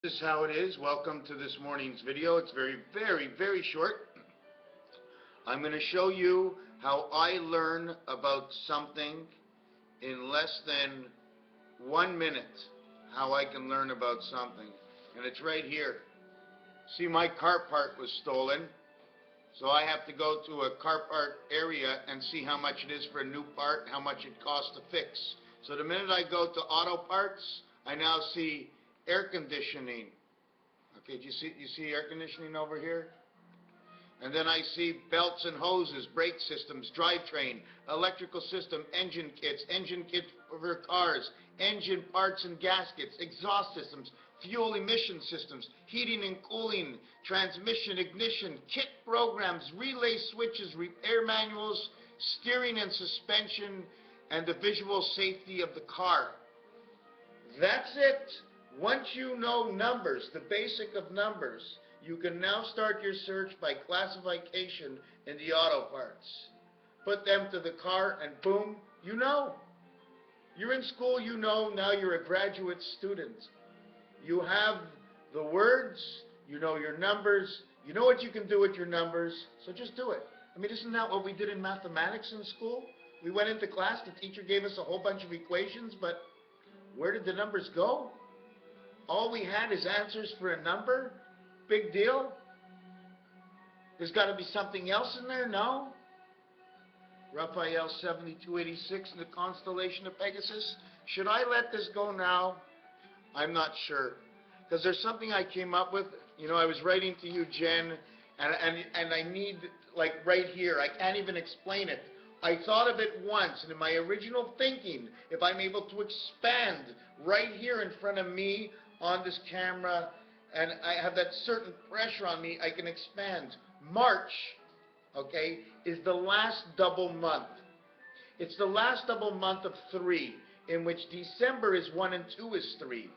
This is how it is. Welcome to this morning's video. It's very short. I'm going to show you how I learn about something in less than 1 minute. How I can learn about something. And it's right here. See, my car part was stolen. So I have to go to a car part area and see how much it is for a new part, how much it costs to fix. So the minute I go to auto parts, I now see air conditioning. Okay, do you see air conditioning over here? And then I see belts and hoses, brake systems, drivetrain, electrical system, engine kits for cars, engine parts and gaskets, exhaust systems, fuel emission systems, heating and cooling, transmission, ignition, kit programs, relay switches, repair manuals, steering and suspension, and the visual safety of the car. That's it. Once you know numbers, the basic of numbers, you can now start your search by classification in the auto parts. Put them to the car and boom, you know. You're in school, you know, now you're a graduate student. You have the words, you know your numbers, you know what you can do with your numbers, so just do it. I mean, isn't that what we did in mathematics in school? We went into class, the teacher gave us a whole bunch of equations, but where did the numbers go? All we had is answers for a number? Big deal? There's got to be something else in there? No? Raphael 7286 in the constellation of Pegasus. Should I let this go now? I'm not sure. Because there's something I came up with. You know, I was writing to you, Jen, and I need, like, right here. I can't even explain it. I thought of it once, and in my original thinking, if I'm able to expand right here in front of me on this camera, and I have that certain pressure on me, I can expand. March, okay, is the last double month. It's the last double month of 3, in which December is 1 and 2 is 3,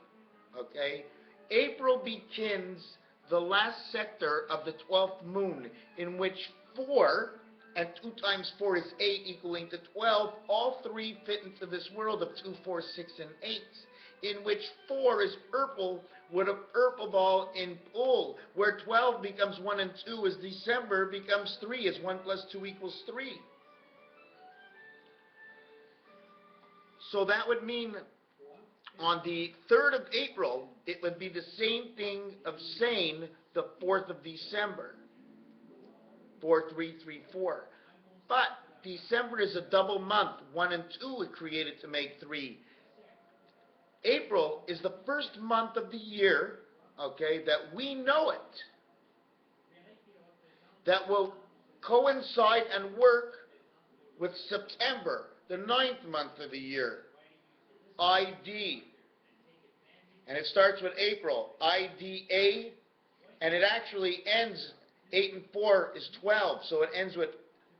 okay? April begins the last sector of the 12th moon, in which 4, and 2 times 4 is 8, equaling to 12. All 3 fit into this world of 2, 4, 6, and 8, in which 4 is purple with a purple ball in pool, where 12 becomes 1 and 2 as December becomes 3, as 1 plus 2 equals 3. So that would mean on the 3rd of April, it would be the same thing of saying the 4th of December. 4334. But December is a double month. 1 and 2 are created to make 3. April is the first month of the year, okay, that we know it, that will coincide and work with September, the 9th month of the year. ID. And it starts with April. IDA. And it actually ends, 8 and 4 is 12, so it ends with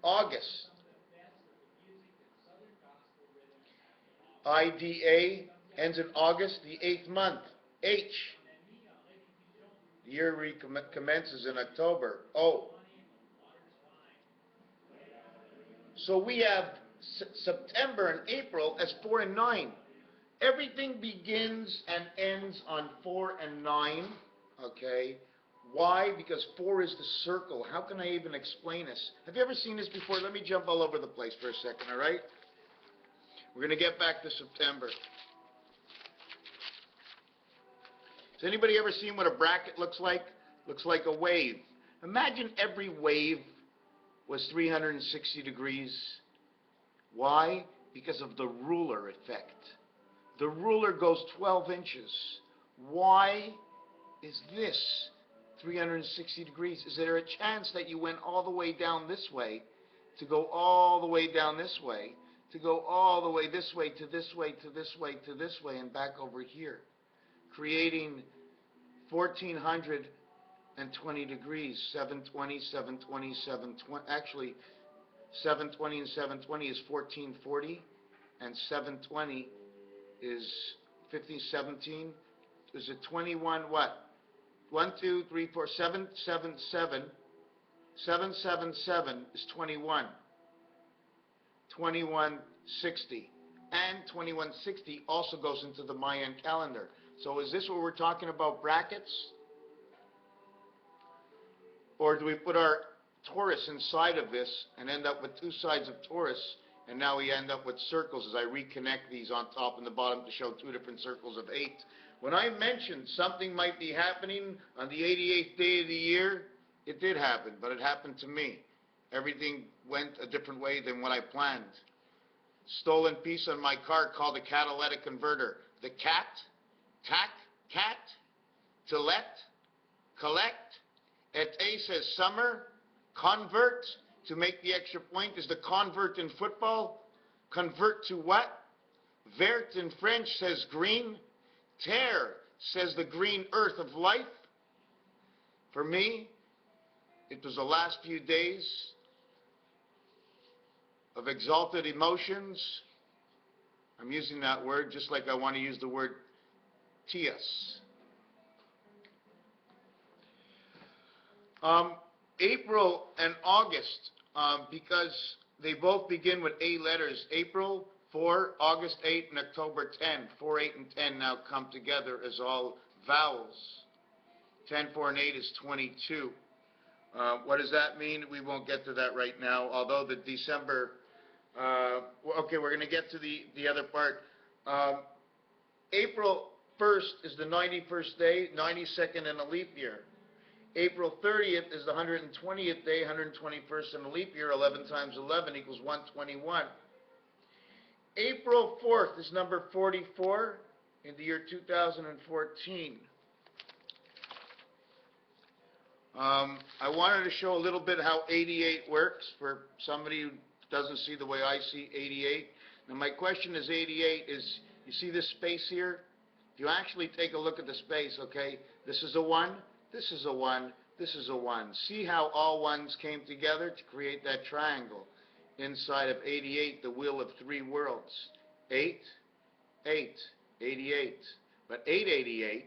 August. IDA ends in August, the 8th month. H. The year recommences in October. O. So we have September and April as 4 and 9. Everything begins and ends on 4 and 9, okay? Why? Because 4 is the circle. How can I even explain this? Have you ever seen this before? Let me jump all over the place for a second, all right? We're going to get back to September. Has anybody ever seen what a bracket looks like? Looks like a wave. Imagine every wave was 360 degrees. Why? Because of the ruler effect. The ruler goes 12 inches. Why is this 360 degrees? Is there a chance that you went all the way down this way, to go all the way down this way, to go all the way this way, to this way, to this way, to this way, and back over here, creating 1420 degrees, 720, 720, 720, actually 720 and 720 is 1440, and 720 is 1517. Is it 21 what? 1, 2, 3, 4, 7, 7, 7. 7, 7, 7 is 21. 2160. And 2160 also goes into the Mayan calendar. So is this what we're talking about, brackets? Or do we put our torus inside of this and end up with two sides of torus, and now we end up with circles as I reconnect these on top and the bottom to show two different circles of 8? When I mentioned something might be happening on the 88th day of the year, it did happen, but it happened to me. Everything went a different way than what I planned. Stolen piece on my car called a catalytic converter. The cat, to let, collect, at says summer, convert, to make the extra point, is the convert in football. Convert to what? Vert in French says green. Terre says the green earth of life. For me, it was the last few days of exalted emotions. I'm using that word just like I want to use the word tias. April and August, because they both begin with A letters. April 4, August 8, and October 10. 4, 8, and 10 now come together as all vowels. 10, 4, and 8 is 22. What does that mean? We won't get to that right now, although the December... okay, we're going to get to the other part. April 1st is the 91st day, 92nd in a leap year. April 30th is the 120th day, 121st in a leap year. 11 times 11 equals 121. April 4th is number 44 in the year 2014. I wanted to show a little bit how 88 works for somebody who doesn't see the way I see 88. Now my question is 88 is, you see this space here? If you actually take a look at the space, okay, this is a 1, this is a 1, this is a 1. See how all ones came together to create that triangle inside of 88, the wheel of 3 worlds. 8, 8, 88. But 888,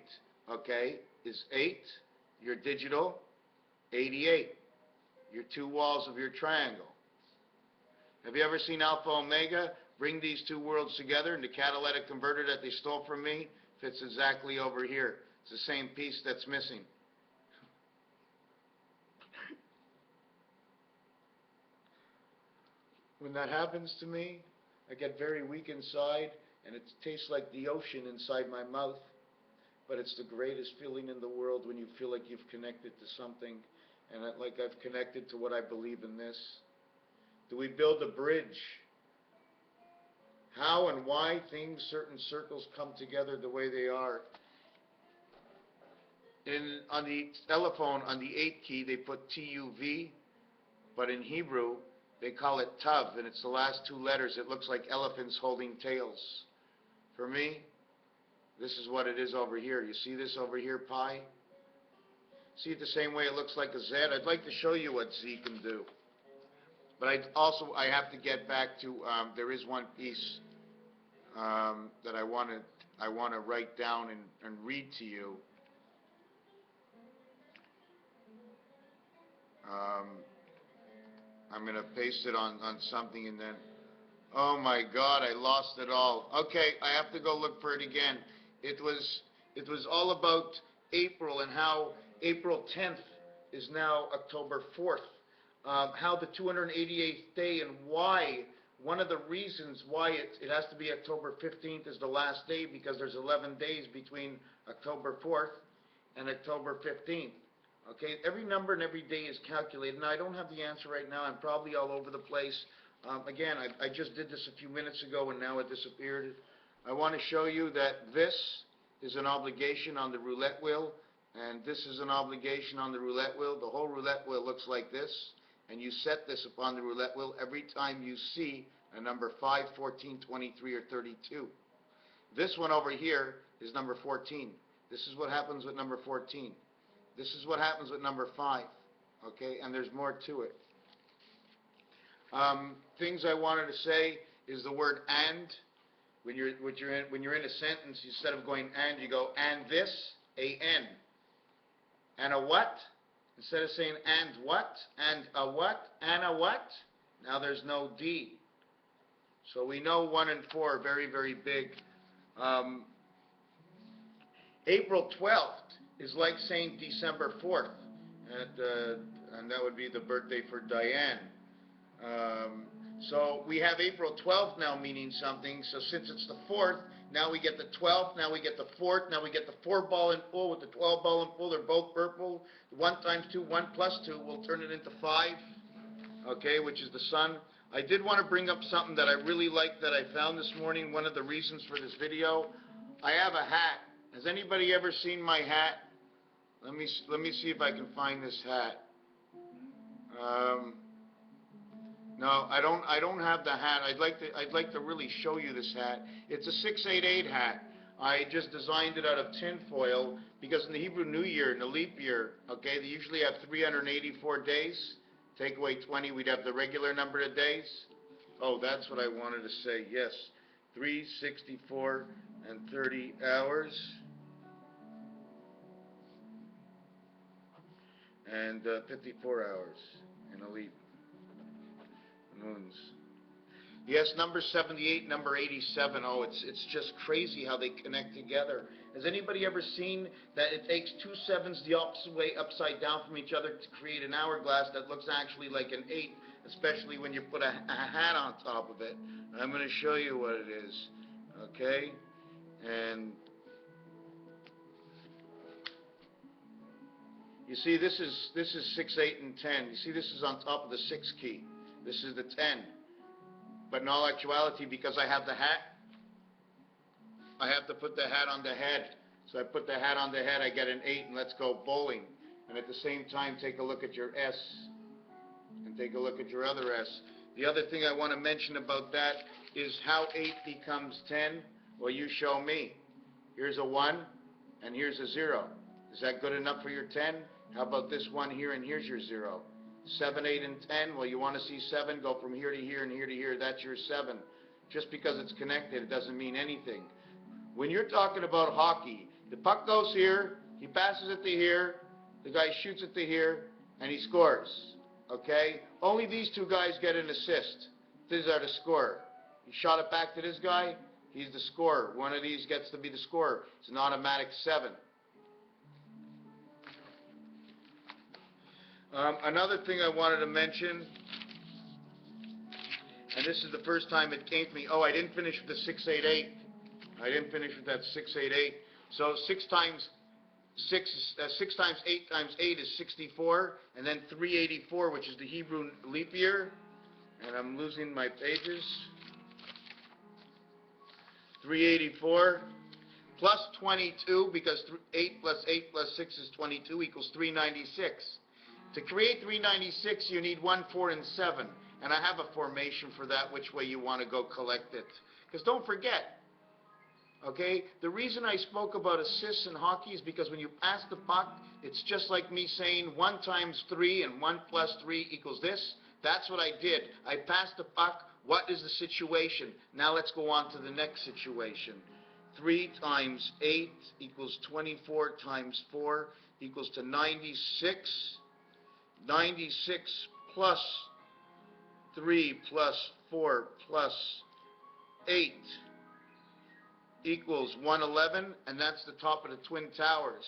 okay, is 8, your digital, 88, your 2 walls of your triangle. Have you ever seen Alpha Omega bring these 2 worlds together, and the catalytic converter that they stole from me fits exactly over here. It's the same piece that's missing. When that happens to me, I get very weak inside, and it tastes like the ocean inside my mouth. But it's the greatest feeling in the world when you feel like you've connected to something, and like I've connected to what I believe in this. Do we build a bridge? How and why things, certain circles come together the way they are. On the telephone, on the 8 key, they put TUV, but in Hebrew, they call it Tav, and it's the last 2 letters. It looks like elephants holding tails. For me, this is what it is over here. You see this over here, pi? See it the same way it looks like a Z? I'd like to show you what Z can do. But I have to get back to, there is one piece that I want to write down and read to you. I'm going to paste it on something, and then, oh my God, I lost it all. Okay, I have to go look for it again. It was all about April and how April 10th is now October 4th. How the 288th day and why, one of the reasons why it has to be October 15th is the last day, because there's 11 days between October 4th and October 15th. Okay, every number and every day is calculated. Now, I don't have the answer right now. I'm probably all over the place. Again, I just did this a few minutes ago, and now it disappeared. I want to show you that this is an obligation on the roulette wheel, and this is an obligation on the roulette wheel. The whole roulette wheel looks like this, and you set this upon the roulette wheel every time you see a number 5, 14, 23, or 32. This one over here is number 14. This is what happens with number 14. This is what happens with number 5, okay, and there's more to it. Things I wanted to say is the word and. When you're in a sentence, instead of going and, you go and this, A-N. And a what? Instead of saying and what, and a what, and a what, now there's no D. So we know 1 and 4 are very, very big. April 12th is like saying December 4th, and that would be the birthday for Diane. So we have April 12th now meaning something, so since it's the 4th, now we get the 12th, now we get the 4th, now we get the 4 ball in full with the 12 ball in full, they're both purple. 1 times 2, 1 plus 2, we'll turn it into 5, okay, which is the sun. I did want to bring up something that I really like that I found this morning, one of the reasons for this video. I have a hat. Has anybody ever seen my hat? Let me see if I can find this hat. No, I don't have the hat. I'd like to really show you this hat. It's a 688 hat. I just designed it out of tin foil because in the Hebrew New Year, in the leap year, okay, they usually have 384 days. Take away 20, we'd have the regular number of days. Oh, that's what I wanted to say. Yes, 364 and 30 hours. And 54 hours in a leap. Moons. Yes, number 78, number 87. Oh, it's just crazy how they connect together. Has anybody ever seen that it takes 2 sevens the opposite way upside down from each other to create an hourglass that looks actually like an 8, especially when you put a hat on top of it? I'm going to show you what it is. Okay? And you see, this is 6, 8, and 10. You see, this is on top of the 6 key. This is the 10. But in all actuality, because I have the hat, I have to put the hat on the head. So I put the hat on the head, I get an 8, and let's go bowling. And at the same time, take a look at your S, and take a look at your other S. The other thing I want to mention about that is how 8 becomes 10. Well, you show me. Here's a 1, and here's a 0. Is that good enough for your 10? How about this 1 here, and here's your 0? 7, 8, and 10, well, you want to see 7, go from here to here and here to here, that's your 7. Just because it's connected, it doesn't mean anything. When you're talking about hockey, the puck goes here, he passes it to here, the guy shoots it to here, and he scores, okay? Only these 2 guys get an assist. These are the scorer. He shot it back to this guy, he's the scorer. One of these gets to be the scorer. It's an automatic 7. Another thing I wanted to mention, and this is the first time it came to me. Oh, I didn't finish with the 688. I didn't finish with that 688. So 6 times 8 times 8 is 64, and then 384, which is the Hebrew leap year. And I'm losing my pages. 384 plus 22, because 8 plus 8 plus 6 is 22, equals 396. To create 396, you need 1, 4, and 7. And I have a formation for that, which way you want to go collect it. Because don't forget, okay, the reason I spoke about assists in hockey is because when you pass the puck, it's just like me saying 1 times 3 and 1 plus 3 equals this. That's what I did. I passed the puck. What is the situation? Now let's go on to the next situation. 3 times 8 equals 24 times 4 equals to 96. 96 plus 3 plus 4 plus 8 equals 111, and that's the top of the Twin Towers.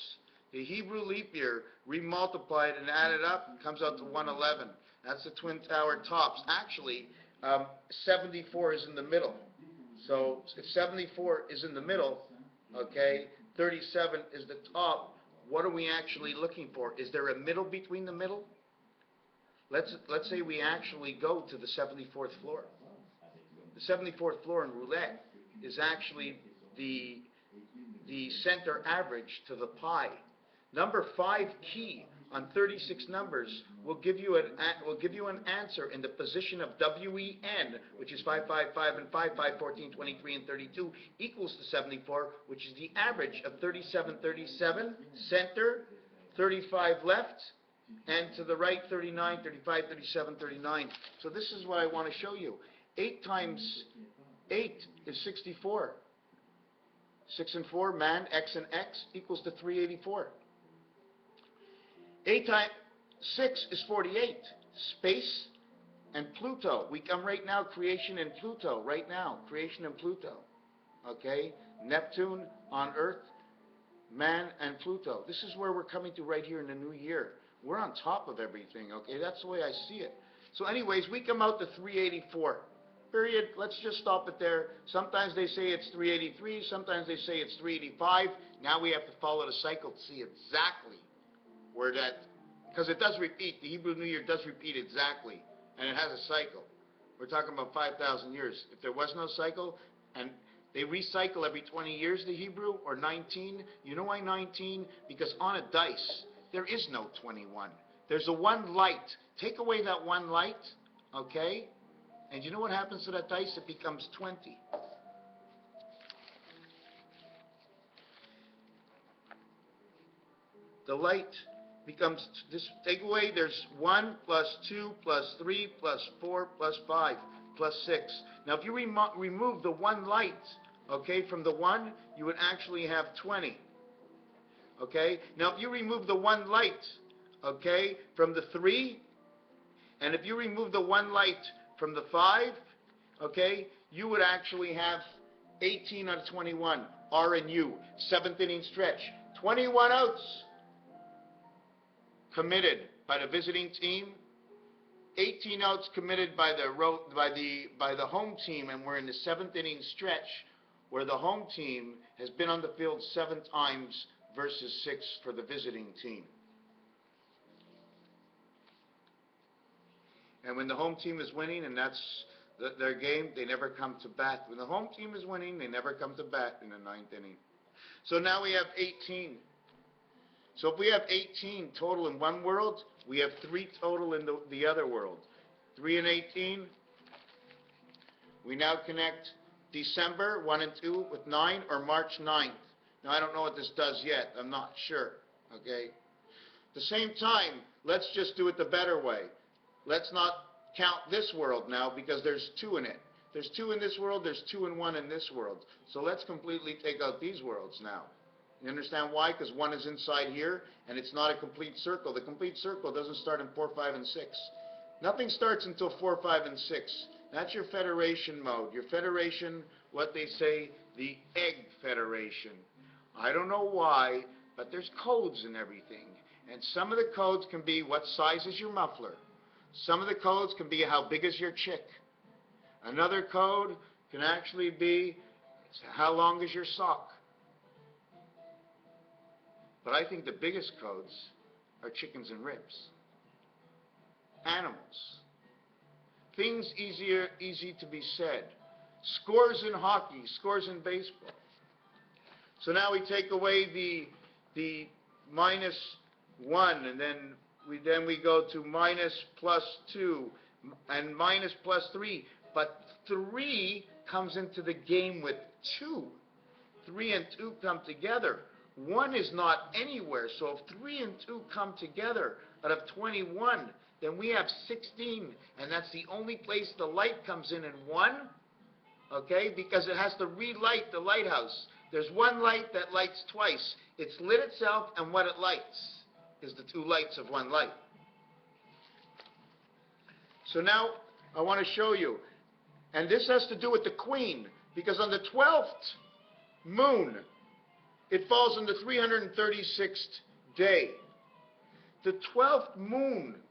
The Hebrew leap year, remultiplied and added up, comes out to 111. That's the Twin Tower tops. Actually, 74 is in the middle. So if 74 is in the middle, okay, 37 is the top. What are we actually looking for? Is there a middle between the middle? Let's say we actually go to the 74th floor. The 74th floor in roulette is actually the center average to the pi. Number 5 key on 36 numbers will give you an answer in the position of WEN, which is 5, 5, 5, and 5, 5, 14, 23, and 32, equals to 74, which is the average of 37, 37, center, 35 left, and to the right 39, 35, 37, 39. So this is what I want to show you. 8 times 8 is 64. 6 and 4, man, X and X equals to 384. 8 times 6 is 48. Space and Pluto. We come right now, creation and Pluto, right now, creation and Pluto. Okay? Neptune on Earth, Man and Pluto. This is where we're coming to right here in the new year. We're on top of everything, okay? That's the way I see it. So anyways, we come out to 384. Period. Let's just stop it there. Sometimes they say it's 383. Sometimes they say it's 385. Now we have to follow the cycle to see exactly where that, because it does repeat. The Hebrew New Year does repeat exactly, and it has a cycle. We're talking about 5,000 years. If there was no cycle, and they recycle every 20 years, the Hebrew, or 19. You know why 19? Because on a dice, there is no 21. There's a one light. Take away that one light, okay? And you know what happens to that dice? It becomes 20. The light becomes, this, take away, there's 1 plus 2 plus 3 plus 4 plus 5 plus 6. Now if you remove the one light, okay, from the 1, you would actually have 20. Okay? Now if you remove the one light, okay, from the 3, and if you remove the one light from the 5, okay, you would actually have 18 out of 21, R and U, 7th inning stretch. 21 outs committed by the visiting team, 18 outs committed by the home team, and we're in the 7th inning stretch where the home team has been on the field 7 times versus 6 for the visiting team. And when the home team is winning, and that's their game, they never come to bat. When the home team is winning, they never come to bat in the 9th inning. So now we have 18. So if we have 18 total in one world, we have 3 total in the other world. 3 and 18. We now connect December 1 and 2 with 9, or March 9th. Now I don't know what this does yet. I'm not sure. Okay. At the same time, let's just do it the better way. Let's not count this world now, because there's 2 in it. There's 2 in this world, there's 2 and 1 in this world. So let's completely take out these worlds now. You understand why? Because 1 is inside here, and it's not a complete circle. The complete circle doesn't start in 4, 5, and 6. Nothing starts until 4, 5, and 6. That's your federation mode. Your federation, what they say, the egg federation. I don't know why, but there's codes and everything. And some of the codes can be what size is your muffler. Some of the codes can be how big is your chick. Another code can actually be how long is your sock. But I think the biggest codes are chickens and ribs. Animals. Things easy to be said. Scores in hockey, scores in baseball. So now we take away the -1, and then we go to minus plus 2 and minus plus 3. But 3 comes into the game with 2. 3 and 2 come together. 1 is not anywhere. So if 3 and 2 come together out of 21, then we have 16. And that's the only place the light comes in 1, okay, because it has to relight the lighthouse. There's one light that lights twice. It's lit itself, and what it lights is the 2 lights of one light. So now I want to show you, and this has to do with the queen, because on the 12th moon, it falls on the 336th day. The 12th moon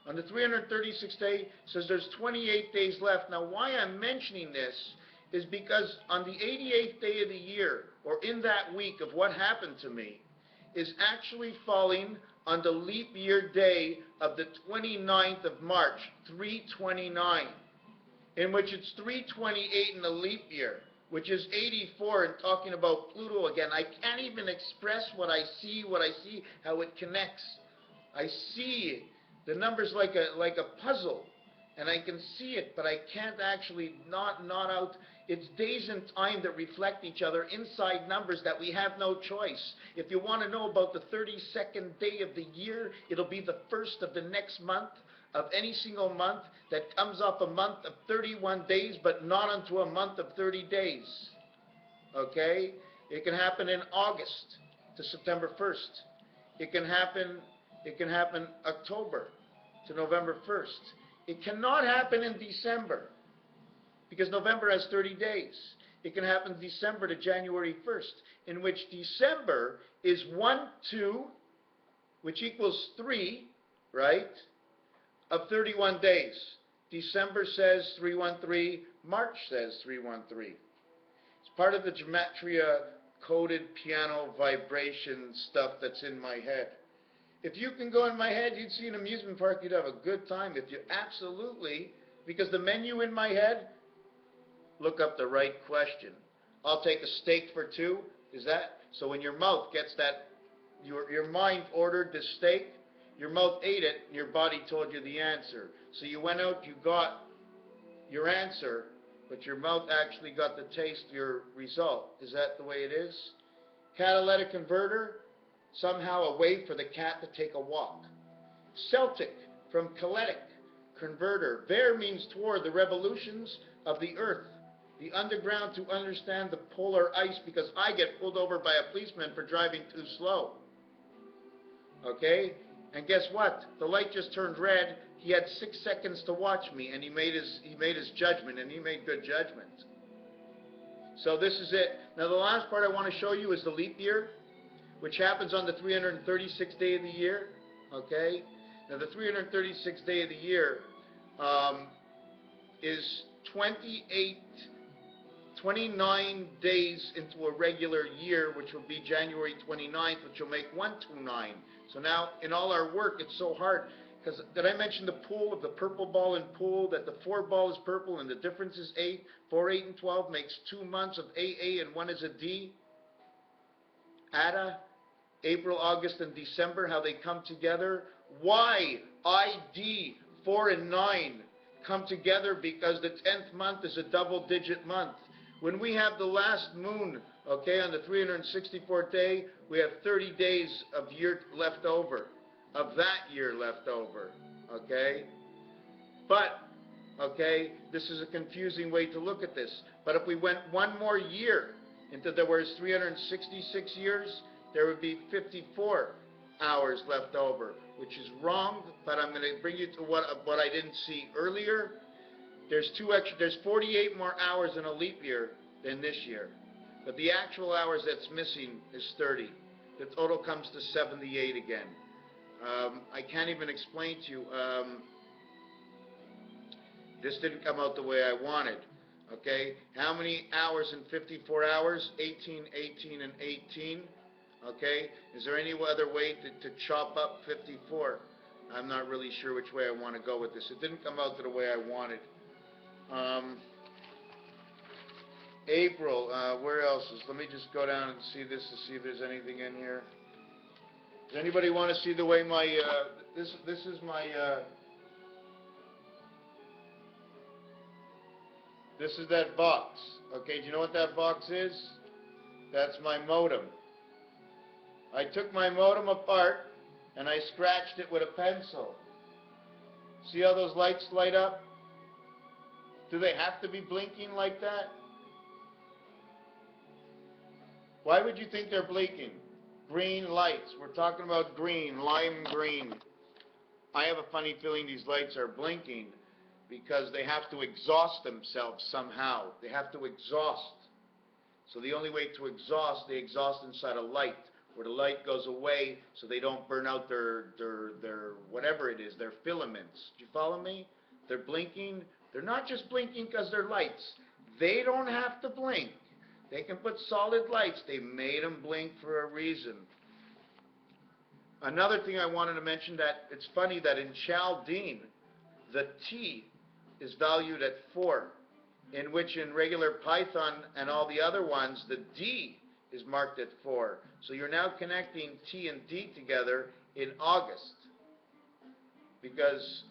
on the 336th day says there's 28 days left. Now why I'm mentioning this is because on the 88th day of the year, or in that week of what happened to me, is actually falling on the leap year day of the 29th of March, 329, in which it's 328 in the leap year, which is 84, and talking about Pluto again. I can't even express what I see, how it connects. I see the numbers like a puzzle, and I can see it, but I can't actually not out. It's days and time that reflect each other inside numbers that we have no choice. If you want to know about the 32nd day of the year, it'll be the 1st of the next month, of any single month that comes off a month of 31 days, but not onto a month of 30 days. Okay? It can happen in August to September 1st. It can happen October to November 1st. It cannot happen in December, because November has 30 days. It can happen December to January 1st, in which December is 1, 2, which equals 3, right, of 31 days. December says 313, March says 313. It's part of the gematria coded piano vibration stuff that's in my head. If you can go in my head, you'd see an amusement park, you'd have a good time. If you absolutely, because the menu in my head, look up the right question. I'll take a steak for 2. Is that? So when your mouth gets that, your mind ordered the steak, your mouth ate it, and your body told you the answer. So you went out, you got your answer, but your mouth actually got the taste of your result. Is that the way it is? Catalytic converter, somehow a way for the cat to take a walk. Celtic, from Celtic, converter. Ver means toward, the revolutions of the earth. The underground to understand the polar ice, because I get pulled over by a policeman for driving too slow. Okay? And guess what? The light just turned red. He had 6 seconds to watch me, and he made his judgment, and he made good judgment. So this is it. Now the last part I want to show you is the leap year, which happens on the 336th day of the year. Okay? Now the 336th day of the year is 29 days into a regular year, which will be January 29th, which will make 129. So now, in all our work, it's so hard. Because did I mention the pool of the purple ball and pool, that the 4 ball is purple and the difference is 8? 4, 8, and 12 makes 2 months of AA, and 1 is a D. Ada, April, August, and December, how they come together. Why ID 4 and 9 come together? Because the 10th month is a double-digit month. When we have the last moon, okay, on the 364th day, we have 30 days of year left over, of that year left over, okay? But, okay, this is a confusing way to look at this. But if we went 1 more year into there was 366 years, there would be 54 hours left over, which is wrong, but I'm going to bring you to what I didn't see earlier. There's 48 more hours in a leap year than this year. But the actual hours that's missing is 30. The total comes to 78 again. I can't even explain to you. This didn't come out the way I wanted. Okay? How many hours in 54 hours? 18, 18, and 18. Okay? Is there any other way to chop up 54? I'm not really sure which way I want to go with this. It didn't come out the way I wanted. April, where else is? Let me just go down and see this to see if there's anything in here. Does anybody want to see the way my this is my this is that box. Okay, do you know what that box is? That's my modem. I took my modem apart and I scratched it with a pencil. See how those lights light up? Do they have to be blinking like that? Why would you think they're blinking? Green lights. We're talking about green, lime green. I have a funny feeling these lights are blinking because they have to exhaust themselves somehow. They have to exhaust. So the only way to exhaust, they exhaust inside a light, where the light goes away so they don't burn out their whatever it is, their filaments. Do you follow me? They're blinking. They're not just blinking because they're lights. They don't have to blink. They can put solid lights. They made them blink for a reason. Another thing I wanted to mention, that it's funny that in Chaldean, the T is valued at 4, in which in regular Python and all the other ones, the D is marked at 4. So you're now connecting T and D together in August. Because,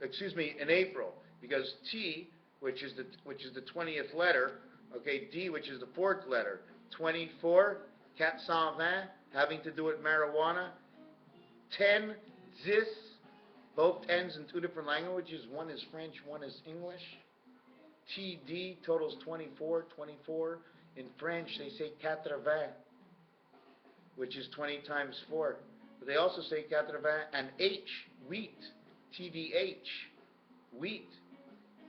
in April. Because T, which is the 20th letter, okay, D, which is the 4th letter, 24, 420, having to do with marijuana, 10, 10, both 10s in 2 different languages, one is French, one is English. TD totals 24, 24. In French, they say 80, which is 20 times 4. But they also say 80, and H, wheat, TVH, wheat,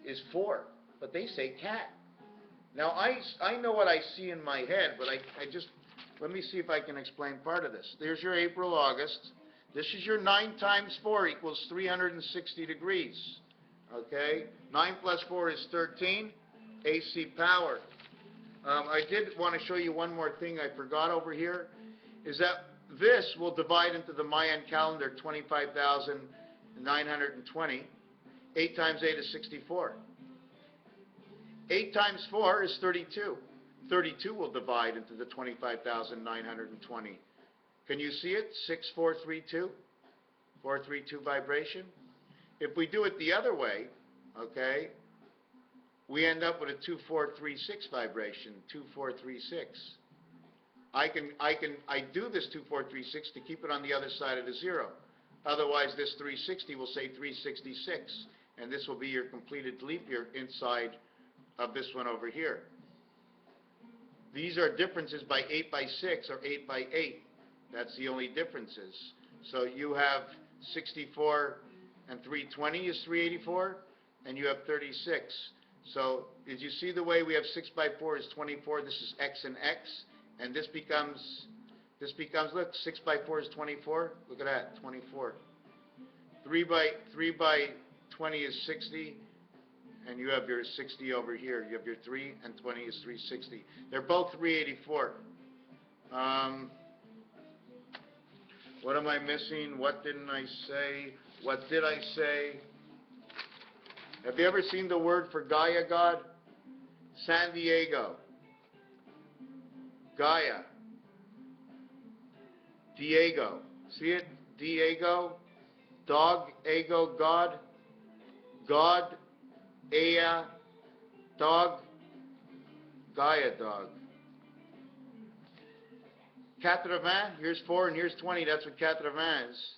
is 4. But they say cat. Now, I know what I see in my head, but I just, let me see if I can explain part of this. There's your April, August. This is your 9 times 4 equals 360 degrees. Okay? 9 plus 4 is 13. AC power. I did want to show you one more thing I forgot over here, is that this will divide into the Mayan calendar 25,920. 8 times 8 is 64. 8 times 4 is 32. 32 will divide into the 25,920. Can you see it? 6432. 432 vibration. If we do it the other way, okay, we end up with a 2436 vibration, 2436. I do this 2436 to keep it on the other side of the 0. Otherwise, this 360 will say 366, and this will be your completed leap year inside of this one over here. These are differences by 8 by 6 or 8 by 8. That's the only differences. So you have 64 and 320 is 384, and you have 36. So did you see the way we have 6 by 4 is 24? This is X and X, and this becomes, look, 6 by 4 is 24. Look at that, 24. 3 by 20 is 60, and you have your 60 over here. You have your 3, and 20 is 360. They're both 384. What am I missing? What didn't I say? What did I say? Have you ever seen the word for Gaia God? San Diego. Gaia. Diego. See it? Diego. Dog, ego, God. God, Aya, dog, Gaia, dog. 80, here's 4 and here's 20, that's what 80 is.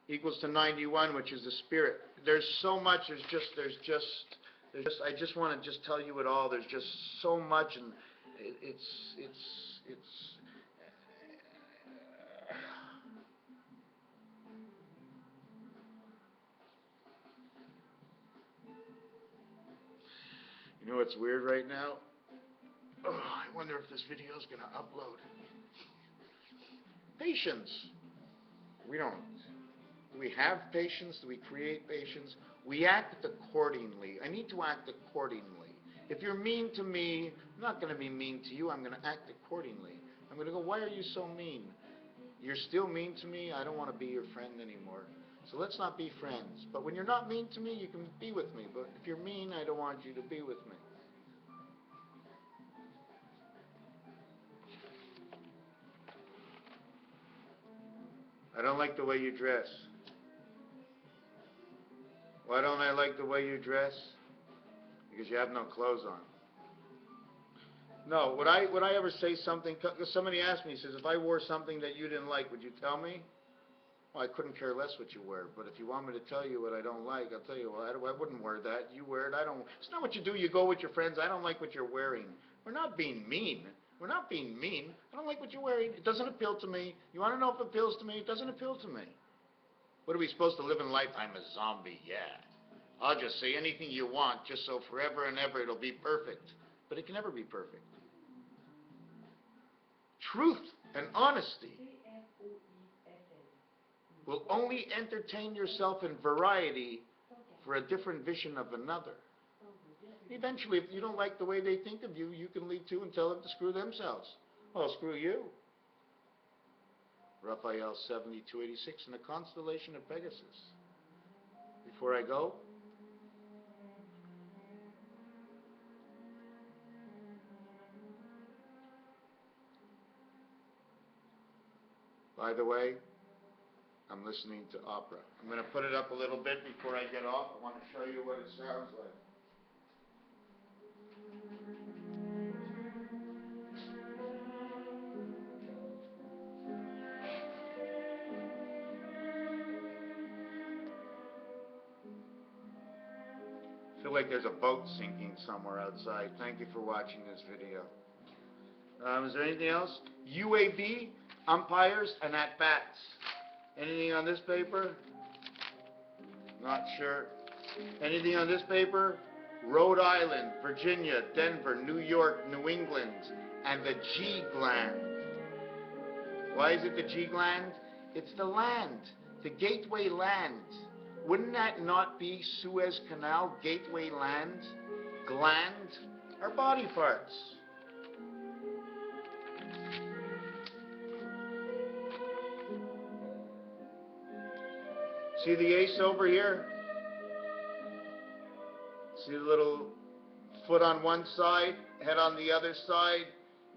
Equals to 91, which is the spirit. There's so much, I just want to just tell you it all. There's just so much, and it's you know what's weird right now? Oh, I wonder if this video is going to upload. Patience. We don't. Do we have patience? Do we create patience? We act accordingly. I need to act accordingly. If you're mean to me, I'm not going to be mean to you. I'm going to act accordingly. I'm going to go, why are you so mean? You're still mean to me? I don't want to be your friend anymore. So let's not be friends. But when you're not mean to me, you can be with me. But if you're mean, I don't want you to be with me. I don't like the way you dress. Why don't I like the way you dress? Because you have no clothes on. No, would I ever say something? Because somebody asked me, he says, if I wore something that you didn't like, would you tell me? Well, I couldn't care less what you wear. But if you want me to tell you what I don't like, I'll tell you, well, I wouldn't wear that. You wear it. I don't. It's not what you do. You go with your friends. I don't like what you're wearing. We're not being mean. We're not being mean. I don't like what you're wearing. It doesn't appeal to me. You want to know if it appeals to me? It doesn't appeal to me. What are we supposed to live in life? I'm a zombie. Yeah. I'll just say anything you want, just so forever and ever it'll be perfect. But it can never be perfect. Truth and honesty will only entertain yourself in variety for a different vision of another. Eventually, if you don't like the way they think of you, you can leave too and tell them to screw themselves. Well, screw you. Raphael 7286 in the constellation of Pegasus. Before I go, by the way, I'm listening to opera. I'm going to put it up a little bit before I get off. I want to show you what it sounds like. I feel like there's a boat sinking somewhere outside. Thank you for watching this video. Is there anything else? UAB, umpires, and at-bats. Anything on this paper? Not sure. Anything on this paper? Rhode Island, Virginia, Denver, New York, New England, and the G gland. Why is it the G gland? It's the land, the gateway land. Wouldn't that not be Suez Canal, gateway land? Gland are body parts. See the ace over here? See the little foot on one side, head on the other side?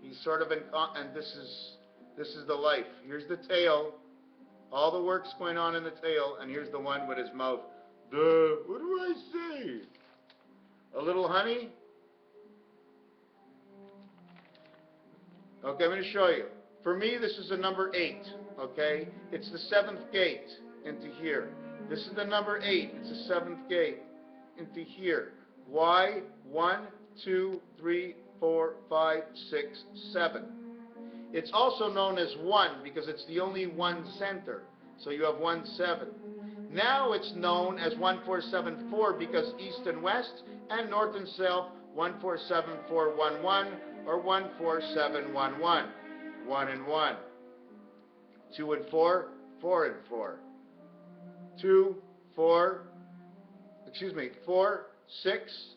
He's sort of in, and this is the life. Here's the tail. All the work's going on in the tail, and here's the one with his mouth. What do I say? A little honey? Okay, I'm going to show you. For me, this is a number 8, okay? It's the 7th gate into here. This is the number 8. It's the 7th gate into here. Why? 1, 2, 3, 4, 5, 6, 7. It's also known as 1 because it's the only one center. So you have 1, 7. Now it's known as 1, 4, 7, 4 because east and west and north and south, 1, 4, 7, 4, 1, 1, or 1, 4, 7, 1, 1. 1 and 1. 2 and 4, 4 and 4. 2, 4, 4, 6,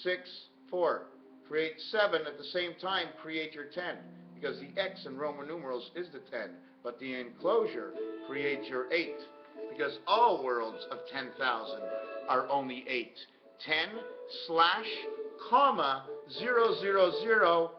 6, 4. Create 7 at the same time, create your 10. Because the X in Roman numerals is the 10. But the enclosure creates your 8. Because all worlds of 10,000 are only 8. 10 / comma 000